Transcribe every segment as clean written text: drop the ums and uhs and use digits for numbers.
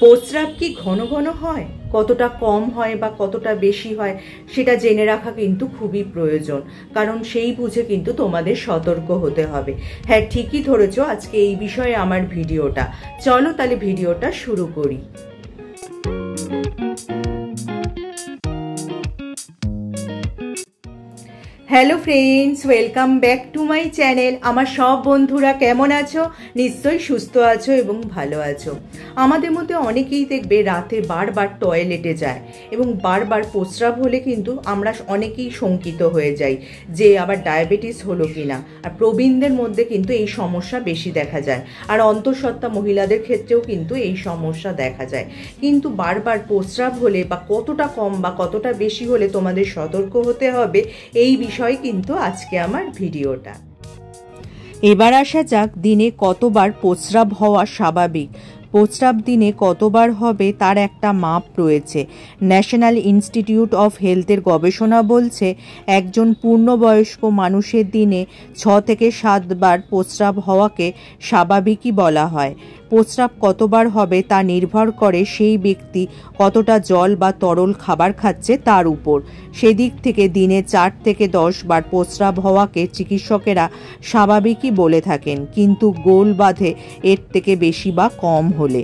প্রস্রাব কি ঘন ঘন হয়, কতটা কম হয় বা কতটা বেশি হয় সেটা জেনে রাখা কিন্তু খুবই প্রয়োজন, কারণ সেই বুঝে কিন্তু তোমাদের সতর্ক হতে হবে। হ্যাঁ, ঠিকই ধরেছো, আজকে এই বিষয়ে আমার ভিডিওটা। চলো তাহলে ভিডিওটা শুরু করি। Hello friends, welcome back to my channel. আমার সব বন্ধুরা কেমন আছো? নিশ্চয়ই সুস্থ আছো এবং ভালো আছো। আমাদের মধ্যে অনেকেই দেখবে রাতে বারবার টয়লেটে যায় এবং বারবার প্রস্রাব হলে কিন্তু আমরা অনেকেই শঙ্কিত হয়ে যাই যে আবার ডায়াবেটিস হলো কিনা। আর প্রবীণদের মধ্যে কিন্তু এই সমস্যা বেশি দেখা যায়, আর অন্তঃসত্ত্বা মহিলাদের ক্ষেত্রেও কিন্তু এই সমস্যা দেখা যায়। কিন্তু বারবার প্রস্রাব হলে বা কতটা কম বা কতটা বেশি হলে তোমাদের সতর্ক হতে হবে, এই বিষয়ে কিন্তু আজকে আমার ভিডিওটা। এবার আসা যাক, দিনে কতবার প্রস্রাব হওয়া স্বাভাবিক। প্রস্রাব দিনে কতবার হবে তার একটা মাপ রয়েছে। ন্যাশনাল ইনস্টিটিউট অফ হেলথের গবেষণা বলছে একজন পূর্ণবয়স্ক মানুষের দিনে 6 থেকে 7 বার প্রস্রাব হওয়াকে স্বাভাবিকই বলা হয়। প্রস্রাব কতবার হবে তা নির্ভর করে সেই ব্যক্তি কতটা জল বা তরল খাবার খাচ্ছে তার উপর। সেদিক থেকে দিনে 4 থেকে 10 বার প্রস্রাব হওয়াকে চিকিৎসকেরা স্বাভাবিকই বলে থাকেন, কিন্তু গোল বাঁধে এর থেকে বেশি বা কম হলে।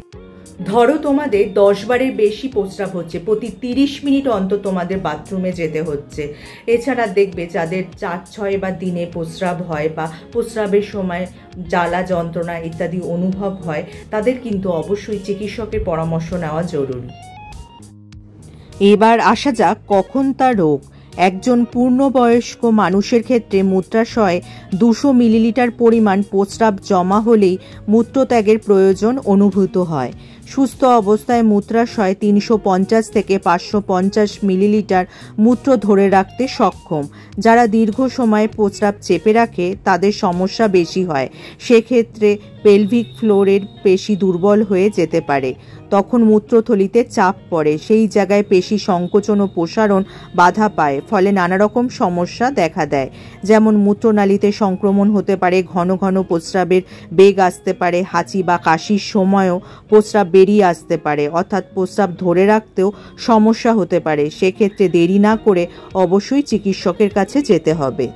ধরো তোমাদের 10 বারের বেশি প্রস্রাব হচ্ছে, প্রতি 30 মিনিট অন্তর তোমাদের বাথরুমে যেতে হচ্ছে। এছাড়া দেখবে যাদের 4-6 বার দিনে প্রস্রাব হয় বা প্রস্রাবের সময় জ্বালা যন্ত্রণা ইত্যাদি অনুভব হয়, তাদের কিন্তু অবশ্যই চিকিৎসকের পরামর্শ নেওয়া জরুরি। এবার আসা যাক কখন তা রোগ। একজন পূর্ণবয়স্ক মানুষের ক্ষেত্রে মূত্রাশয়ে 200 মিলিলিটার পরিমাণ প্রস্রাব জমা হলেই মূত্রত্যাগের প্রয়োজন অনুভূত হয়। সুস্থ অবস্থায় মূত্রাশয় 350 থেকে 550 মিলিলিটার মূত্র ধরে রাখতে সক্ষম। যারা দীর্ঘ সময় প্রস্রাব চেপে রাখে তাদের সমস্যা বেশি হয়। সেক্ষেত্রে পেলভিক ফ্লোরের পেশি দুর্বল হয়ে যেতে পারে। তখন মূত্রথলিতে চাপ পড়ে, সেই জায়গায় পেশি সংকোচন ও প্রসারণ বাধা পায়, ফলে নানা রকম সমস্যা দেখা দেয়। যেমন মূত্রনালীতে সংক্রমণ হতে পারে, ঘন ঘন প্রস্রাবের বেগ আসতে পারে, হাঁচি বা কাশির সময়ও প্রস্রাব বেরিয়ে আসতে পারে, অর্থাৎ প্রস্রাব ধরে রাখতেও সমস্যা হতে পারে। সেক্ষেত্রে দেরি না করে অবশ্যই চিকিৎসকের কাছে যেতে হবে।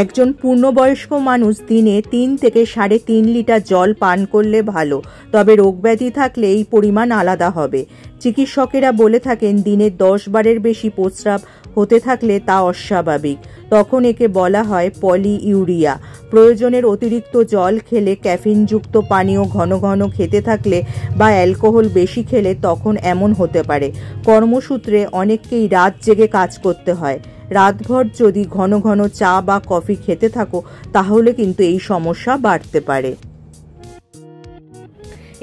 একজন পূর্ণবয়স্ক মানুষ দিনে 3 থেকে 3.5 লিটার জল পান করলে ভালো, তবে রোগব্যাধি থাকলে এই পরিমাণ আলাদা হবে। চিকিৎসকেরা বলে থাকেন দিনে 10 বারের বেশি প্রস্রাব হতে থাকলে তা অস্বাভাবিক, তখন একে বলা হয় পলিইউরিয়া। প্রয়োজনের অতিরিক্ত জল খেলে, ক্যাফিনযুক্ত পানীয় ঘন ঘন খেতে থাকলে বা অ্যালকোহল বেশি খেলে তখন এমন হতে পারে। কর্মসূত্রে অনেককেই রাত জেগে কাজ করতে হয়। রাতভর যদি ঘন ঘন চা বা কফি খেতে থাকো তাহলে কিন্তু এই সমস্যা বাড়তে পারে।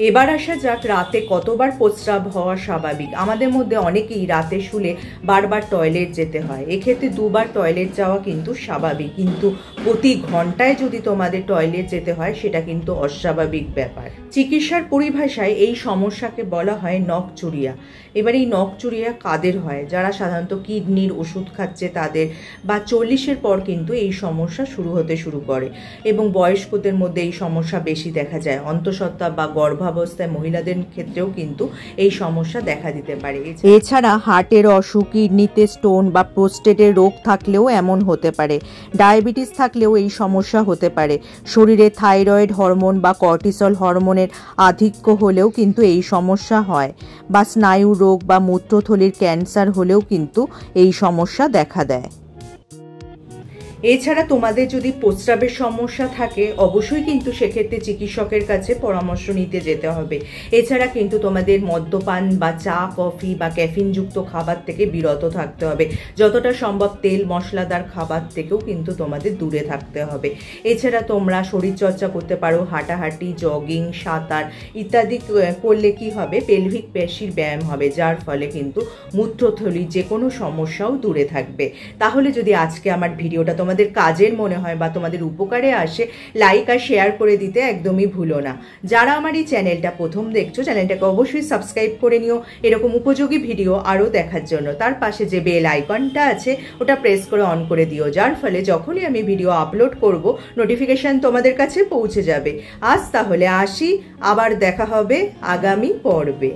এবার আসা যাক রাতে কতবার প্রস্রাব হওয়া স্বাভাবিক। আমাদের মধ্যে অনেকেই রাতে শুলে বারবার টয়লেট যেতে হয়। এক্ষেত্রে 2 বার টয়লেট যাওয়া কিন্তু স্বাভাবিক, কিন্তু প্রতি ঘন্টায় যদি তোমাদের টয়লেট যেতে হয় সেটা কিন্তু অস্বাভাবিক ব্যাপার। চিকিৎসার পরিভাষায় এই সমস্যাকে বলা হয় নকচুরিয়া। এবার এই নকচুরিয়া কাদের হয়? যারা সাধারণত কিডনির ওষুধ খাচ্ছে তাদের, বা 40-এর পর কিন্তু এই সমস্যা হতে শুরু করে, এবং বয়স্কদের মধ্যে এই সমস্যা বেশি দেখা যায়। অন্তঃসত্ত্বা বা গর্ভাবস্থায় মহিলাদের ক্ষেত্রেও কিন্তু এই সমস্যা দেখা দিতে পারে। এছাড়া হার্টের অসুখ, কিডনিতে স্টোন বা প্রোস্টেটের রোগ থাকলেও এমন হতে পারে। ডায়াবেটিস থাকলেও এই সমস্যা হতে পারে। শরীরে থাইরয়েড হরমোন বা কর্টিসল হরমোনের আধিক্য হলেও কিন্তু এই সমস্যা হয়, বা স্নায়ু রোগ বা মূত্রথলির ক্যান্সার হলেও কিন্তু এই সমস্যা দেখা দেয়। এছাড়া তোমাদের যদি প্রস্রাবের সমস্যা থাকে অবশ্যই কিন্তু সেক্ষেত্রে চিকিৎসকের কাছে পরামর্শ নিতে যেতে হবে। এছাড়া কিন্তু তোমাদের মদ্যপান বা চা কফি বা ক্যাফিনযুক্ত খাবার থেকে বিরত থাকতে হবে। যতটা সম্ভব তেল মশলাদার খাবার থেকেও কিন্তু তোমাদের দূরে থাকতে হবে। এছাড়া তোমরা শরীরচর্চা করতে পারো, হাঁটাহাঁটি, জগিং, সাঁতার ইত্যাদি করলে কি হবে, পেলভিক পেশির ব্যায়াম হবে, যার ফলে কিন্তু মূত্রথলির যে কোনো সমস্যাও দূরে থাকবে। তাহলে যদি আজকে আমার ভিডিওটা তোমাদের তোমাদের কাজের মনে হয় বা তোমাদের উপকারে আসে, লাইক আর শেয়ার করে দিতে একদমই ভুলো না। যারা আমার এই চ্যানেলটা প্রথম দেখছো, চ্যানেলটাকে অবশ্যই সাবস্ক্রাইব করে নিও এরকম উপযোগী ভিডিও আরও দেখার জন্য। তার পাশে যে বেল আইকনটা আছে ওটা প্রেস করে অন করে দিও, যার ফলে যখনই আমি ভিডিও আপলোড করব নোটিফিকেশান তোমাদের কাছে পৌঁছে যাবে। আজ তাহলে আসি, আবার দেখা হবে আগামী পর্বে।